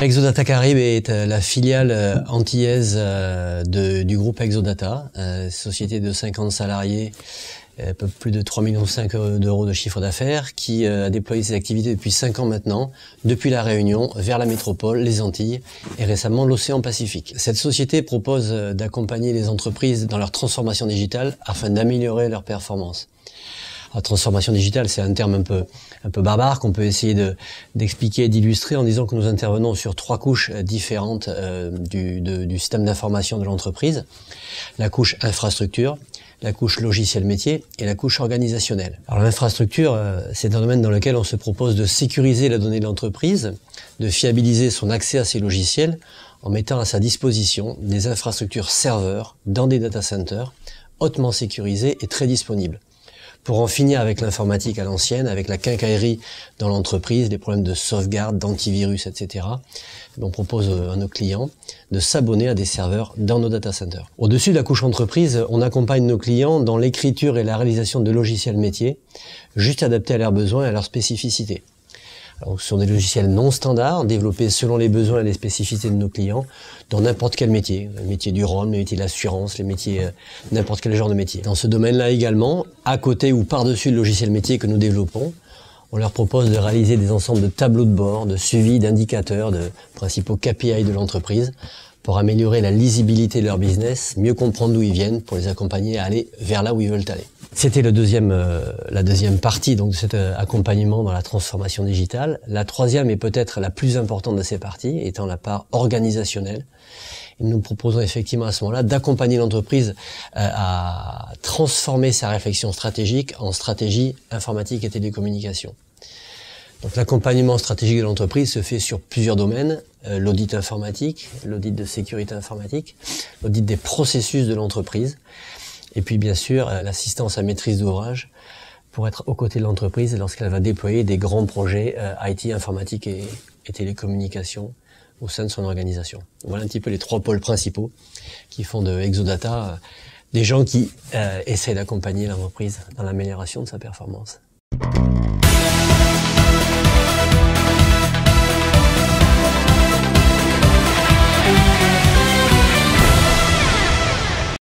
Exodata Caraïbes est la filiale antillaise du groupe Exodata, société de 50 salariés, un peu plus de 3,5 millions d'euros de chiffre d'affaires, qui a déployé ses activités depuis 5 ans maintenant, depuis la Réunion, vers la métropole, les Antilles et récemment l'océan Pacifique. Cette société propose d'accompagner les entreprises dans leur transformation digitale afin d'améliorer leur performance. La transformation digitale, c'est un terme un peu barbare qu'on peut essayer d'expliquer et d'illustrer en disant que nous intervenons sur 3 couches différentes du système d'information de l'entreprise. La couche infrastructure, la couche logiciel métier et la couche organisationnelle. Alors l'infrastructure, c'est un domaine dans lequel on se propose de sécuriser la donnée de l'entreprise, de fiabiliser son accès à ses logiciels en mettant à sa disposition des infrastructures serveurs dans des data centers hautement sécurisées et très disponibles. Pour en finir avec l'informatique à l'ancienne, avec la quincaillerie dans l'entreprise, les problèmes de sauvegarde, d'antivirus, etc., on propose à nos clients de s'abonner à des serveurs dans nos data centers. Au-dessus de la couche entreprise, on accompagne nos clients dans l'écriture et la réalisation de logiciels métiers, juste adaptés à leurs besoins et à leurs spécificités. Alors, ce sont des logiciels non standards, développés selon les besoins et les spécificités de nos clients, dans n'importe quel métier. Le métier du rhum, le métier de l'assurance, les métiers, n'importe quel genre de métier. Dans ce domaine-là également, à côté ou par-dessus le logiciel métier que nous développons, on leur propose de réaliser des ensembles de tableaux de bord, de suivi, d'indicateurs, de principaux KPI de l'entreprise, pour améliorer la lisibilité de leur business, mieux comprendre d'où ils viennent, pour les accompagner à aller vers là où ils veulent aller. C'était la deuxième partie donc, de cet accompagnement dans la transformation digitale. La troisième est peut-être la plus importante de ces parties, étant la part organisationnelle. Et nous proposons effectivement à ce moment-là d'accompagner l'entreprise à transformer sa réflexion stratégique en stratégie informatique et télécommunication. Donc l'accompagnement stratégique de l'entreprise se fait sur plusieurs domaines, l'audit informatique, l'audit de sécurité informatique, l'audit des processus de l'entreprise, et puis bien sûr l'assistance à maîtrise d'ouvrage pour être aux côtés de l'entreprise lorsqu'elle va déployer des grands projets IT, informatique et télécommunication au sein de son organisation. Voilà un petit peu les 3 pôles principaux qui font de Exodata des gens qui essaient d'accompagner l'entreprise dans l'amélioration de sa performance.